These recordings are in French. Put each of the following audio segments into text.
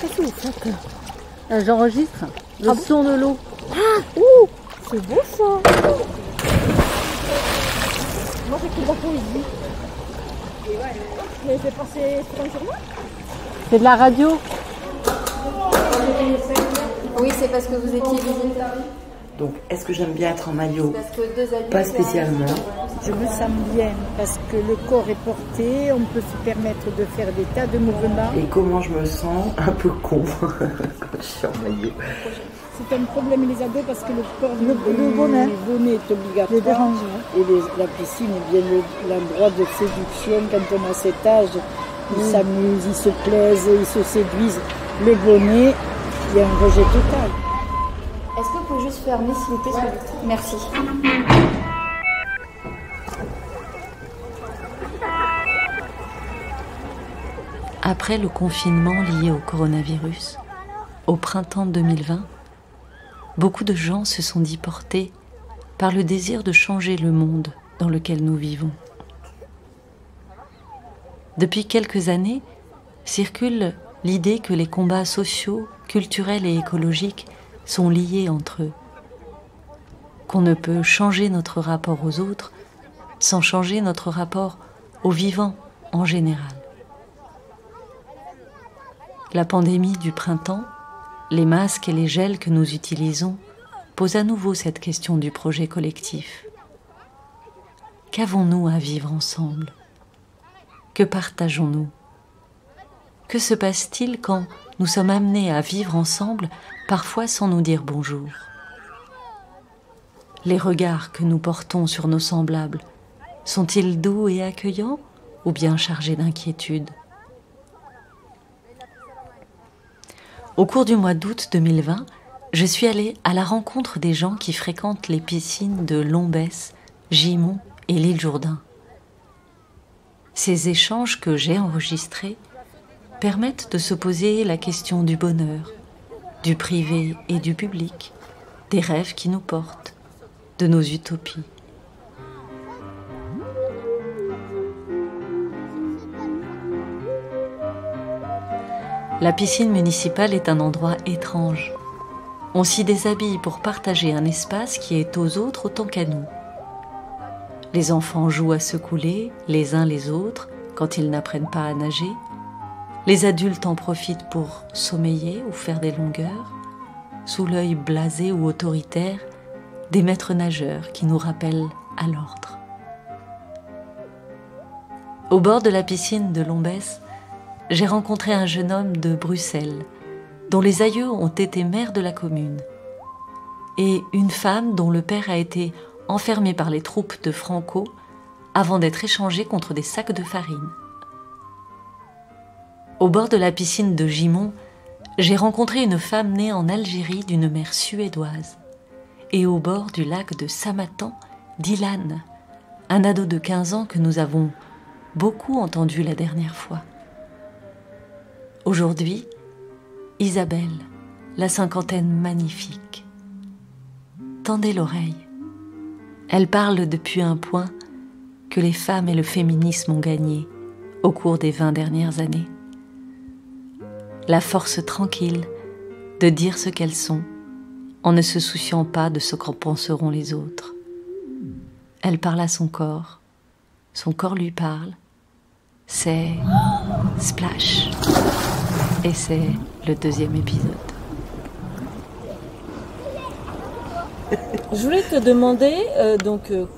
Qu'est-ce que vous faites? J'enregistre le son de l'eau. Ah, ouh, c'est beau ça. Moi j'écoute la poésie. Mais c'est passé sur un journal? C'est de la radio. Oui, c'est parce que vous étiez visiteur. Donc, est-ce que j'aime bien être en maillot? Parce que deux adultes, Pas spécialement. Je me sens bien parce que le corps est porté, on peut se permettre de faire des tas de mouvements. Et comment je me sens? Un peu con quand je suis en maillot. C'est un problème les ados parce que le port du bonnet est obligatoire. Les dérange. Et la piscine est bien l'endroit de séduction quand on a cet âge. Ils s'amusent, ils se plaisent, ils se séduisent. Le bonnet, il y a un rejet total. Est-ce que vous pouvez juste fermer s'il vous plaît? Merci. Après le confinement lié au coronavirus, au printemps 2020, beaucoup de gens se sont dit portés par le désir de changer le monde dans lequel nous vivons. Depuis quelques années, circule l'idée que les combats sociaux, culturels et écologiques sont liés entre eux, qu'on ne peut changer notre rapport aux autres sans changer notre rapport aux vivants en général. La pandémie du printemps, les masques et les gels que nous utilisons posent à nouveau cette question du projet collectif. Qu'avons-nous à vivre ensemble? Que partageons-nous? Que se passe-t-il quand nous sommes amenés à vivre ensemble, parfois sans nous dire bonjour? Les regards que nous portons sur nos semblables sont-ils doux et accueillants ou bien chargés d'inquiétude? Au cours du mois d'août 2020, je suis allée à la rencontre des gens qui fréquentent les piscines de Lombès, Gimont et l'île Jourdain. Ces échanges que j'ai enregistrés permettent de se poser la question du bonheur, du privé et du public, des rêves qui nous portent, de nos utopies. La piscine municipale est un endroit étrange. On s'y déshabille pour partager un espace qui est aux autres autant qu'à nous. Les enfants jouent à se couler les uns les autres quand ils n'apprennent pas à nager. Les adultes en profitent pour sommeiller ou faire des longueurs, sous l'œil blasé ou autoritaire des maîtres nageurs qui nous rappellent à l'ordre. Au bord de la piscine de Lombès, j'ai rencontré un jeune homme de Bruxelles, dont les aïeux ont été maires de la commune, et une femme dont le père a été enfermé par les troupes de Franco avant d'être échangé contre des sacs de farine. Au bord de la piscine de Gimont, j'ai rencontré une femme née en Algérie d'une mère suédoise, et au bord du lac de Samatan, Dylan, un ado de 15 ans que nous avons beaucoup entendu la dernière fois. Aujourd'hui, Isabelle, la cinquantaine magnifique. Tendez l'oreille. Elle parle depuis un point que les femmes et le féminisme ont gagné au cours des 20 dernières années. La force tranquille de dire ce qu'elles sont en ne se souciant pas de ce qu'en penseront les autres. Elle parle à son corps lui parle. C'est Splash. Et c'est le 2e épisode. Je voulais te demander,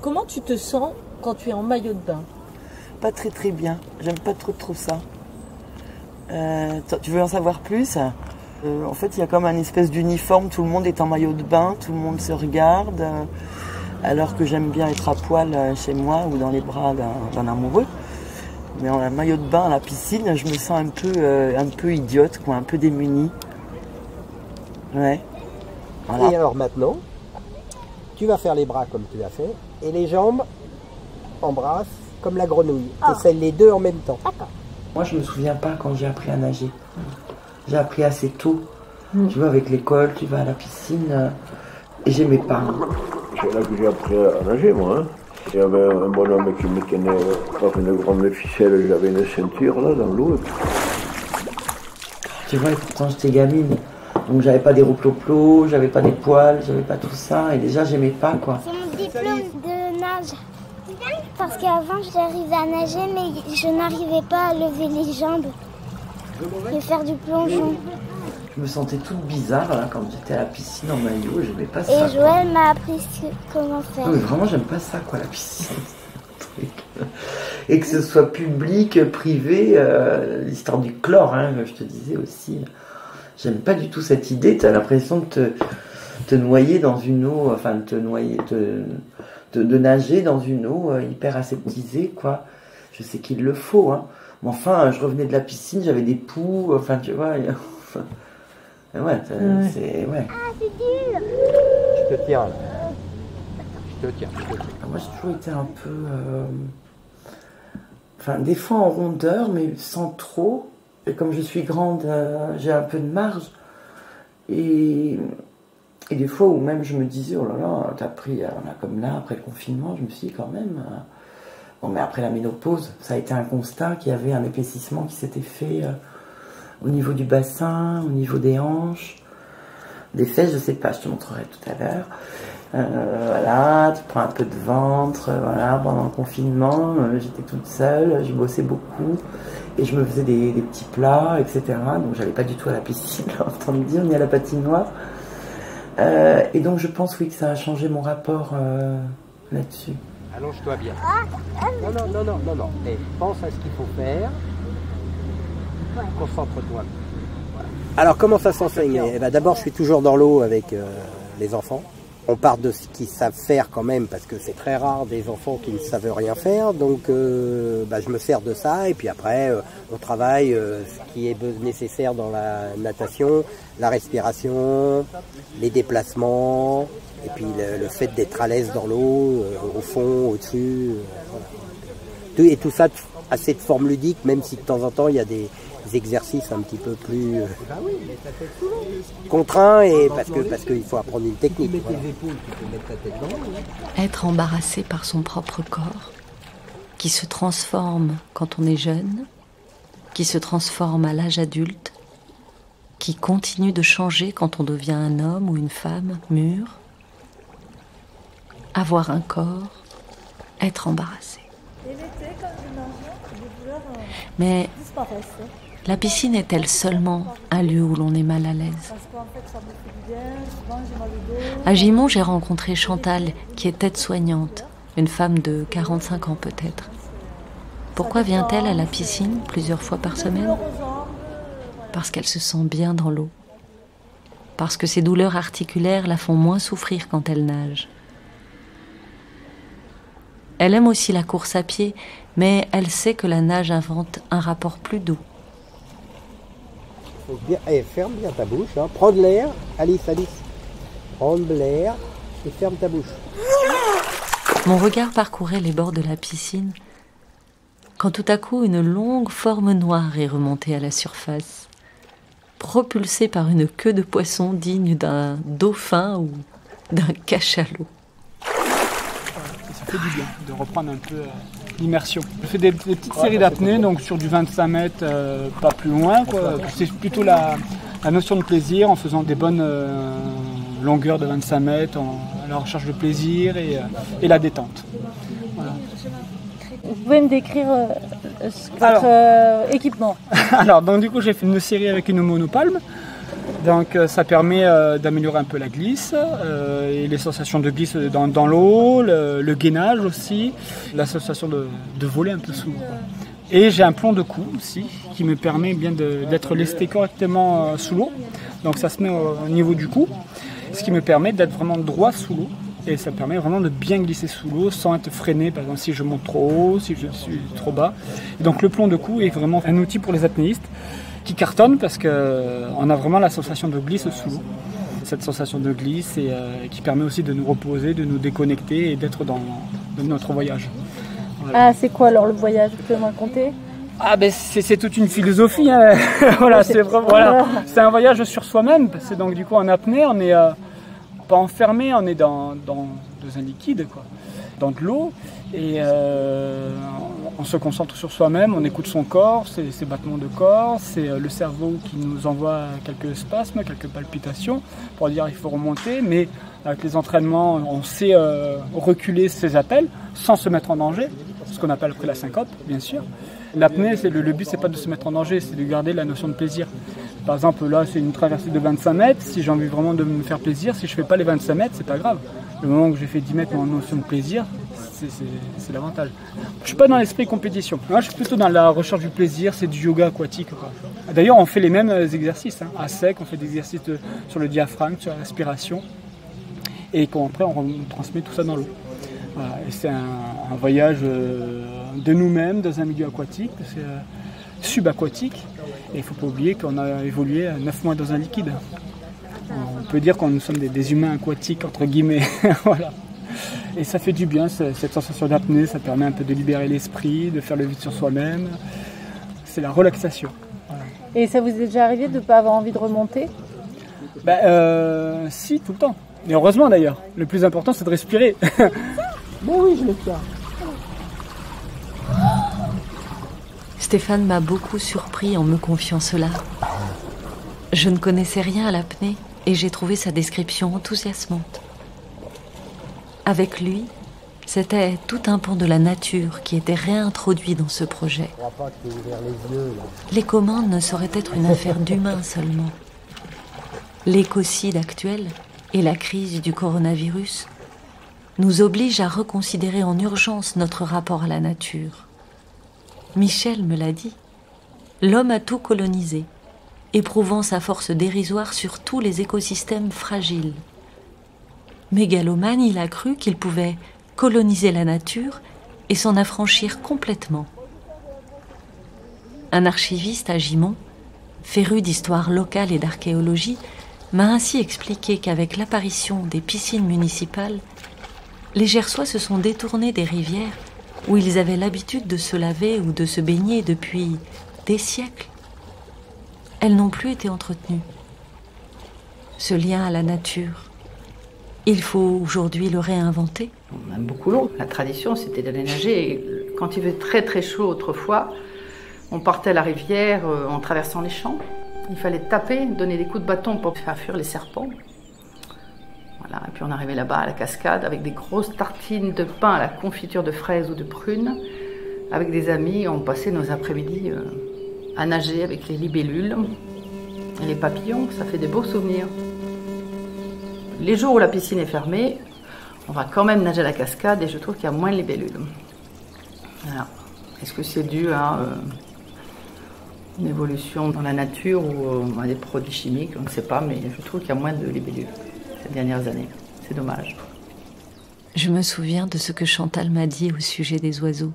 comment tu te sens quand tu es en maillot de bain? Pas très très bien. J'aime pas trop ça. Tu veux en savoir plus? En fait, il y a comme un espèce d'uniforme. Tout le monde est en maillot de bain, tout le monde se regarde. Alors que j'aime bien être à poil chez moi ou dans les bras d'un amoureux. Mais en maillot de bain à la piscine, je me sens un peu idiote, quoi, un peu démunie. Ouais. Voilà. Et alors maintenant, tu vas faire les bras comme tu as fait, et les jambes, embrasse comme la grenouille. Tu essaies les deux en même temps. D'accord. Moi, je me souviens pas quand j'ai appris à nager. J'ai appris assez tôt. Tu vois, avec l'école, tu vas à la piscine, et j'aimais pas. C'est là que j'ai appris à nager, moi. Hein. Il y avait un bonhomme qui me tenait par une grande ficelle, j'avais une ceinture là dans l'eau. Tu vois, et pourtant j'étais gamine. Donc j'avais pas des roues-plo-plo, j'avais pas des poils, j'avais pas tout ça. Et déjà, j'aimais pas, quoi. C'est mon diplôme de nage. Parce qu'avant, j'arrivais à nager, mais je n'arrivais pas à lever les jambes et faire du plongeon. Je me sentais toute bizarre là, quand j'étais à la piscine en maillot, j'aimais pas ça. Et Joël m'a appris comment faire. Non, mais vraiment, j'aime pas ça, quoi, la piscine. Et que ce soit public, privé, l'histoire du chlore, hein, je te disais aussi. J'aime pas du tout cette idée, tu as l'impression de te noyer dans une eau, enfin de te noyer, de nager dans une eau hyper aseptisée, quoi. Je sais qu'il le faut, hein. Mais enfin, je revenais de la piscine, j'avais des poux, enfin, tu vois. Ouais, c'est... Ouais. Ah, c'est dur. Je te tiens. Là. Je te tiens. Moi, j'ai toujours été un peu... Enfin, des fois en rondeur, mais sans trop. Et comme je suis grande, j'ai un peu de marge. Et des fois où même je me disais, oh là là, t'as pris, comme là, après le confinement, je me suis dit quand même... Bon, mais après la ménopause, ça a été un constat qu'il y avait un épaississement qui s'était fait au niveau du bassin, au niveau des hanches, des fesses, je sais pas, je te montrerai tout à l'heure. Voilà, tu prends un peu de ventre, voilà, pendant le confinement, j'étais toute seule, je bossais beaucoup, et je me faisais des petits plats, etc. Donc j'allais pas du tout à la piscine, autant me dire, ni à la patinoire. Et donc je pense, oui, que ça a changé mon rapport là-dessus. Allonge-toi bien. Non. Et pense à ce qu'il faut faire. Concentre-toi. Voilà. Alors comment ça s'enseigne? D'abord, je suis toujours dans l'eau avec les enfants. On part de ce qu'ils savent faire quand même, parce que c'est très rare des enfants qui ne savent rien faire. Donc je me sers de ça, et puis après on travaille ce qui est nécessaire dans la natation, la respiration, les déplacements, et puis le fait d'être à l'aise dans l'eau, au fond, au-dessus. Voilà. Et tout ça assez de forme ludique, même si de temps en temps il y a des exercices un petit peu plus contraints, et parce qu'il faut apprendre une technique. Voilà. Être embarrassé par son propre corps, qui se transforme quand on est jeune, qui se transforme à l'âge adulte, qui continue de changer quand on devient un homme ou une femme mûr. Avoir un corps, être embarrassé. Mais la piscine est-elle seulement un lieu où l'on est mal à l'aise? À Gimont, j'ai rencontré Chantal, qui est aide-soignante, une femme de 45 ans peut-être. Pourquoi vient-elle à la piscine plusieurs fois par semaine? Parce qu'elle se sent bien dans l'eau. Parce que ses douleurs articulaires la font moins souffrir quand elle nage. Elle aime aussi la course à pied, mais elle sait que la nage invente un rapport plus doux. Ferme bien ta bouche, hein. Prends de l'air, Alice. Prends de l'air et ferme ta bouche. Mon regard parcourait les bords de la piscine, quand tout à coup une longue forme noire est remontée à la surface, propulsée par une queue de poisson digne d'un dauphin ou d'un cachalot. Ça fait du bien de reprendre un peu l'immersion. Je fais des petites séries d'apnée, donc sur du 25 mètres, pas plus loin, quoi. C'est plutôt la notion de plaisir, en faisant des bonnes longueurs de 25 mètres, à la recherche de plaisir et la détente. Voilà. Vous pouvez me décrire votre équipement? Alors, donc du coup, j'ai fait une série avec une monopalme. Donc ça permet d'améliorer un peu la glisse et les sensations de glisse dans l'eau, le gainage aussi, la sensation de voler un peu sous l'eau. Et j'ai un plomb de cou aussi qui me permet bien d'être lesté correctement sous l'eau. Donc ça se met au niveau du cou, ce qui me permet d'être vraiment droit sous l'eau. Et ça me permet vraiment de bien glisser sous l'eau sans être freiné, par exemple si je monte trop haut, si je suis trop bas. Et donc le plomb de cou est vraiment un outil pour les apnéistes qui cartonne parce qu'on a vraiment la sensation de glisse sous l'eau. Cette sensation de glisse et qui permet aussi de nous reposer, de nous déconnecter et d'être dans notre voyage. Voilà. Ah, c'est quoi alors le voyage? Vous pouvez me raconter? Ah ben c'est toute une philosophie. Hein. Voilà, c'est un voyage sur soi-même. Parce que donc du coup en apnée, on est pas enfermé, on est dans un liquide, quoi, dans de l'eau, et On se concentre sur soi-même, on écoute son corps, ses battements de corps, c'est le cerveau qui nous envoie quelques spasmes, quelques palpitations pour dire il faut remonter, mais avec les entraînements, on sait reculer ces appels sans se mettre en danger, ce qu'on appelle après la syncope, bien sûr. L'apnée, le but, c'est pas de se mettre en danger, c'est de garder la notion de plaisir. Par exemple, là, c'est une traversée de 25 mètres. Si j'ai envie vraiment de me faire plaisir, si je fais pas les 25 mètres, c'est pas grave. Le moment où j'ai fait 10 mètres en notion de plaisir, c'est l'avantage. Je suis pas dans l'esprit compétition. Moi, je suis plutôt dans la recherche du plaisir, c'est du yoga aquatique, quoi. D'ailleurs, on fait les mêmes exercices. À sec, on fait des exercices sur le diaphragme, sur la respiration. Et après, on transmet tout ça dans l'eau. Voilà. Et c'est un voyage de nous-mêmes dans un milieu aquatique, c'est subaquatique. Et il ne faut pas oublier qu'on a évolué 9 mois dans un liquide. On peut dire que nous sommes des humains aquatiques, entre guillemets. Voilà. Et ça fait du bien, cette sensation d'apnée, ça permet un peu de libérer l'esprit, de faire le vide sur soi-même. C'est la relaxation. Voilà. Et ça vous est déjà arrivé de ne pas avoir envie de remonter? Si, tout le temps. Et heureusement d'ailleurs. Le plus important, c'est de respirer. Mais oui, je le tiens. Stéphane m'a beaucoup surpris en me confiant cela. Je ne connaissais rien à l'apnée et j'ai trouvé sa description enthousiasmante. Avec lui, c'était tout un pan de la nature qui était réintroduit dans ce projet. Les commandes ne sauraient être une affaire d'humains seulement. L'écocide actuel et la crise du coronavirus nous obligent à reconsidérer en urgence notre rapport à la nature. Michel me l'a dit, l'homme a tout colonisé, éprouvant sa force dérisoire sur tous les écosystèmes fragiles. Mégalomane, il a cru qu'il pouvait coloniser la nature et s'en affranchir complètement. Un archiviste à Gimont, féru d'histoire locale et d'archéologie, m'a ainsi expliqué qu'avec l'apparition des piscines municipales, les Gersois se sont détournés des rivières où ils avaient l'habitude de se laver ou de se baigner depuis des siècles. Elles n'ont plus été entretenues. Ce lien à la nature, il faut aujourd'hui le réinventer. On aime beaucoup l'eau. La tradition, c'était d'aller nager. Et quand il faisait très très chaud autrefois, on partait à la rivière en traversant les champs. Il fallait taper, donner des coups de bâton pour faire fuir les serpents. Voilà. Et puis on arrivait là-bas à la cascade avec des grosses tartines de pain à la confiture de fraises ou de prunes. Avec des amis, on passait nos après-midi à nager avec les libellules et les papillons. Ça fait des beaux souvenirs. Les jours où la piscine est fermée, on va quand même nager à la cascade et je trouve qu'il y a moins de libellules. Voilà. Est-ce que c'est dû à une évolution dans la nature ou à des produits chimiques? On ne sait pas, mais je trouve qu'il y a moins de libellules ces dernières années. C'est dommage. Je me souviens de ce que Chantal m'a dit au sujet des oiseaux.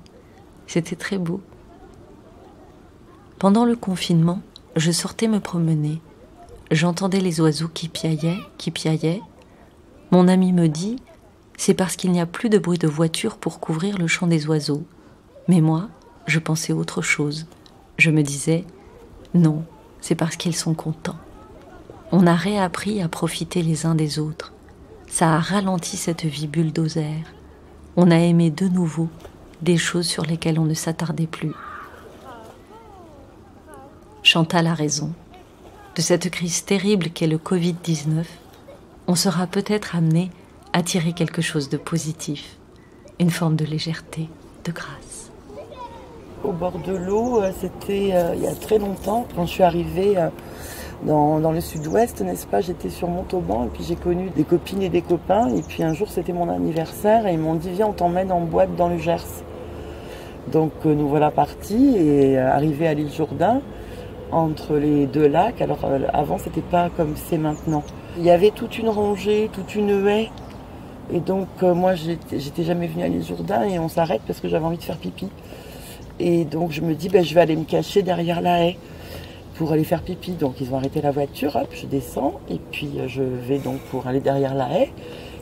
C'était très beau. Pendant le confinement, je sortais me promener. J'entendais les oiseaux qui piaillaient. Mon ami me dit, c'est parce qu'il n'y a plus de bruit de voiture pour couvrir le chant des oiseaux. Mais moi, je pensais autre chose. Je me disais, non, c'est parce qu'ils sont contents. On a réappris à profiter les uns des autres. Ça a ralenti cette vie bulldozer. On a aimé de nouveau des choses sur lesquelles on ne s'attardait plus. Chantal a raison. De cette crise terrible qu'est le Covid-19, on sera peut-être amené à tirer quelque chose de positif, une forme de légèreté, de grâce. Au bord de l'eau, c'était il y a très longtemps, quand je suis arrivée dans le sud-ouest, n'est-ce pas, j'étais sur Montauban et puis j'ai connu des copines et des copains et puis un jour c'était mon anniversaire et ils m'ont dit viens on t'emmène en boîte dans le Gers. Donc nous voilà partis et arrivés à l'île Jourdain, entre les deux lacs. Alors avant c'était pas comme c'est maintenant. Il y avait toute une rangée, toute une haie et donc moi j'étais jamais venue à l'île Jourdain et on s'arrête parce que j'avais envie de faire pipi. Et donc je me dis je vais aller me cacher derrière la haie pour aller faire pipi. Donc ils ont arrêté la voiture, hop, je descends et puis je vais donc pour aller derrière la haie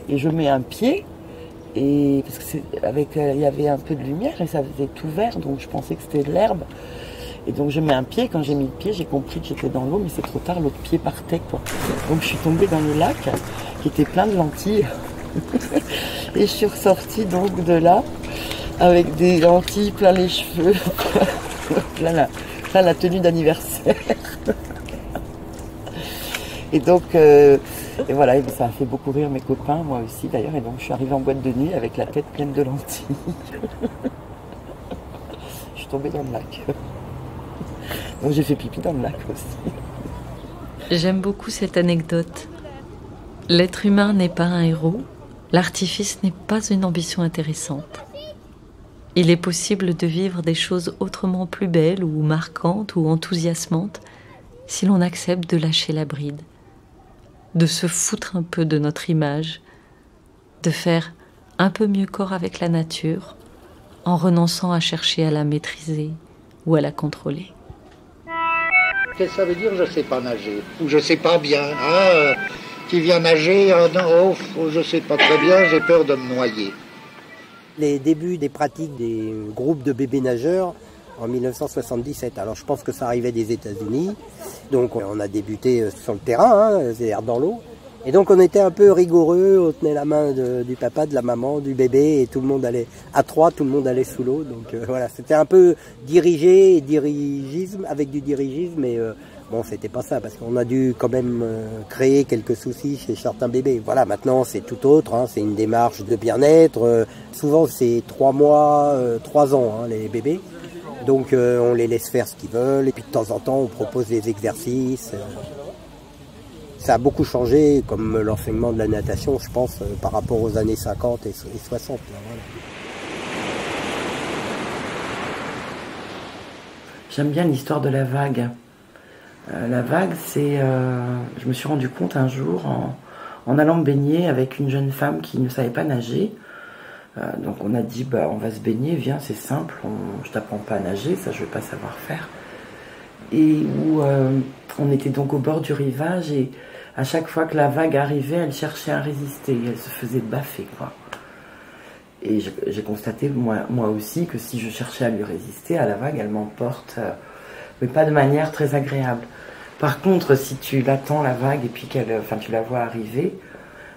et je mets un pied et parce que il y avait un peu de lumière et ça faisait tout vert donc je pensais que c'était de l'herbe. Et donc je mets un pied, quand j'ai mis le pied, j'ai compris que j'étais dans l'eau, mais c'est trop tard, l'autre pied partait quoi. Donc je suis tombée dans le lac qui était plein de lentilles. Et je suis ressortie donc de là avec des lentilles plein les cheveux, plein la tenue d'anniversaire. Et donc, et voilà, et ça a fait beaucoup rire mes copains, moi aussi d'ailleurs, et donc je suis arrivée en boîte de nuit avec la tête pleine de lentilles. Je suis tombée dans le lac. Donc j'ai fait pipi dans le lac aussi. J'aime beaucoup cette anecdote. L'être humain n'est pas un héros, l'artifice n'est pas une ambition intéressante. Il est possible de vivre des choses autrement plus belles ou marquantes ou enthousiasmantes si l'on accepte de lâcher la bride, de se foutre un peu de notre image, de faire un peu mieux corps avec la nature en renonçant à chercher à la maîtriser ou à la contrôler. Qu'est-ce que ça veut dire je sais pas nager? Ou je sais pas bien. Ah, qui vient nager? Non, je sais pas très bien, j'ai peur de me noyer. Les débuts des pratiques des groupes de bébés nageurs en 1977. Alors je pense que ça arrivait des États-Unis. Donc on a débuté sur le terrain, c'est-à-dire dans l'eau. Et donc on était un peu rigoureux, on tenait la main du papa, de la maman, du bébé et tout le monde allait à trois, tout le monde allait sous l'eau. Donc voilà, c'était un peu dirigé et dirigisme avec du dirigisme, mais bon, c'était pas ça parce qu'on a dû quand même créer quelques soucis chez certains bébés. Voilà, maintenant c'est tout autre, c'est une démarche de bien-être. Souvent c'est 3 mois, 3 ans les bébés. Donc on les laisse faire ce qu'ils veulent et puis de temps en temps on propose des exercices. Ça a beaucoup changé, comme l'enseignement de la natation, je pense, par rapport aux années 50 et 60. Là, voilà. J'aime bien l'histoire de la vague. La vague, c'est... je me suis rendu compte un jour, en allant me baigner avec une jeune femme qui ne savait pas nager. Donc on a dit, on va se baigner, viens, c'est simple, je t'apprends pas à nager, ça je vais pas savoir faire. Et où on était donc au bord du rivage et à chaque fois que la vague arrivait, elle cherchait à résister, elle se faisait baffer, quoi. Et j'ai constaté, moi aussi, que si je cherchais à lui résister, à la vague, elle m'emporte, mais pas de manière très agréable. Par contre, si tu l'attends, la vague, et puis tu la vois arriver,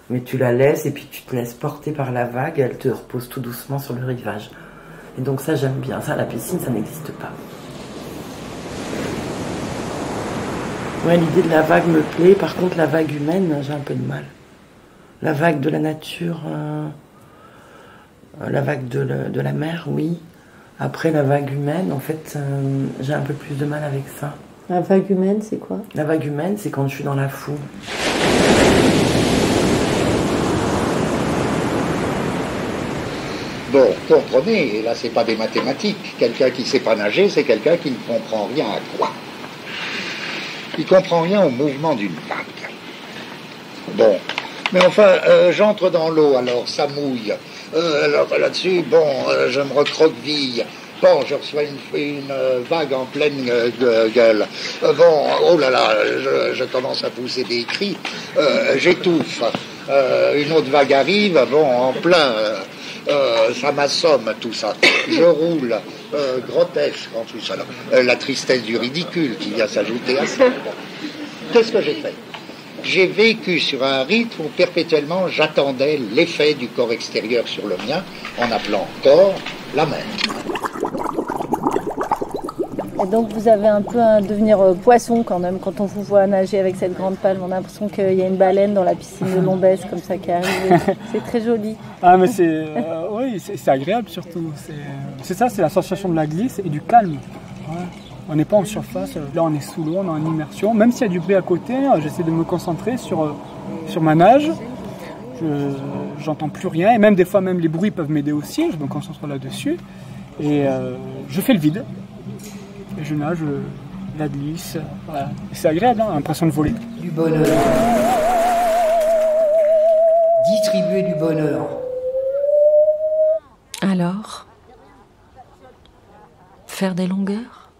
mais tu la laisses, et puis tu te laisses porter par la vague, elle te repose tout doucement sur le rivage. Et donc ça, j'aime bien. Ça, à la piscine, ça n'existe pas. Ouais, l'idée de la vague me plaît. Par contre, la vague humaine, j'ai un peu de mal. La vague de la nature, la vague de la mer, oui. Après, la vague humaine, en fait, j'ai un peu plus de mal avec ça. La vague humaine, c'est quoi? La vague humaine, c'est quand je suis dans la foule. Bon, comprenez, et là c'est pas des mathématiques. Quelqu'un qui sait pas nager, c'est quelqu'un qui ne comprend rien à quoi? Il comprend rien au mouvement d'une vague. Bon, mais enfin, j'entre dans l'eau, alors ça mouille. Alors là-dessus, je me recroqueville. Bon, je reçois une vague en pleine gueule. Oh là là, je commence à pousser des cris. J'étouffe. Une autre vague arrive, en plein. Ça m'assomme tout ça. Je roule, grotesque en tout ça. La tristesse du ridicule qui vient s'ajouter à ça. Qu'est-ce que j'ai fait? J'ai vécu sur un rythme où perpétuellement j'attendais l'effet du corps extérieur sur le mien en appelant corps la mer. Et donc vous avez un peu un devenir poisson quand même, quand on vous voit nager avec cette grande palme, on a l'impression qu'il y a une baleine dans la piscine de Lombès comme ça qui arrive. C'est très joli. Ah mais c'est oui, c'est agréable surtout. C'est ça, c'est la sensation de la glisse et du calme. Ouais. On n'est pas en surface, là on est sous l'eau, on est en immersion. Même s'il y a du bruit à côté, j'essaie de me concentrer sur ma nage. J'entends plus rien et même des fois même les bruits peuvent m'aider aussi, je me concentre là-dessus. Et je fais le vide. Et je nage, la glisse, voilà. C'est agréable, l'impression de voler. Du bonheur. Distribuer du bonheur. Alors, faire des longueurs?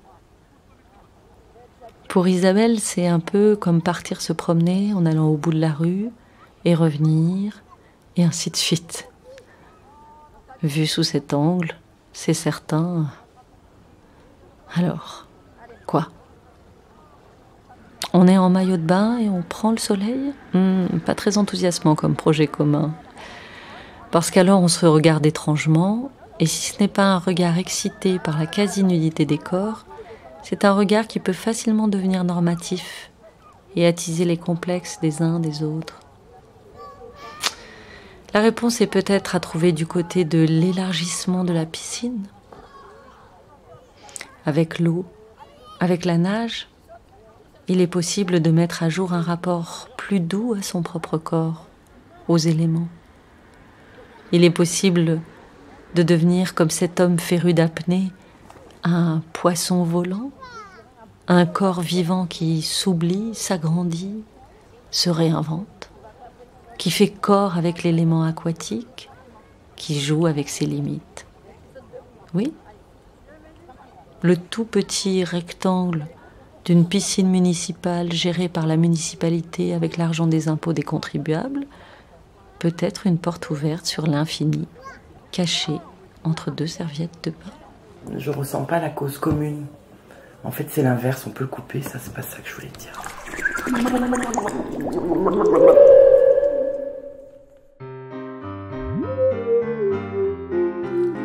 Pour Isabelle, c'est un peu comme partir se promener en allant au bout de la rue et revenir, et ainsi de suite. Vu sous cet angle, c'est certain. Alors, quoi? On est en maillot de bain et on prend le soleil? Pas très enthousiasmant comme projet commun. Parce qu'alors on se regarde étrangement Et si ce n'est pas un regard excité par la quasi-nudité des corps, c'est un regard qui peut facilement devenir normatif et attiser les complexes des uns des autres. La réponse est peut-être à trouver du côté de l'élargissement de la piscine. Avec l'eau, avec la nage, il est possible de mettre à jour un rapport plus doux à son propre corps, aux éléments. Il est possible de devenir comme cet homme féru d'apnée, un poisson volant, un corps vivant qui s'oublie, s'agrandit, se réinvente, qui fait corps avec l'élément aquatique, qui joue avec ses limites. Oui, le tout petit rectangle d'une piscine municipale gérée par la municipalité avec l'argent des impôts des contribuables peut être une porte ouverte sur l'infini, cachée entre deux serviettes de bain. Je ressens pas la cause commune. En fait, c'est l'inverse, on peut le couper, ça c'est pas ça que je voulais dire.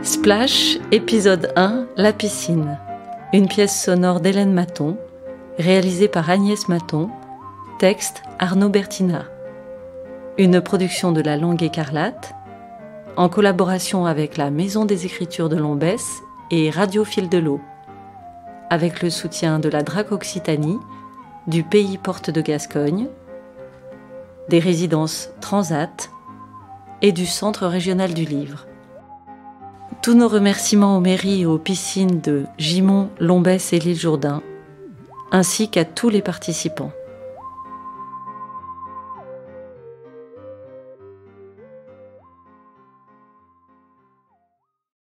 Splash, épisode 1, La piscine. Une pièce sonore d'Hélène Maton, réalisée par Agnès Maton, texte Arnaud Bertina. Une production de La Langue Écarlate, en collaboration avec la Maison des Écritures de Lombès et Radio Fil de l'Eau, avec le soutien de la DRAC Occitanie, du Pays Porte de Gascogne, des résidences Transat et du Centre régional du livre. Tous nos remerciements aux mairies et aux piscines de Gimont, Lombès et l'Île Jourdain, ainsi qu'à tous les participants.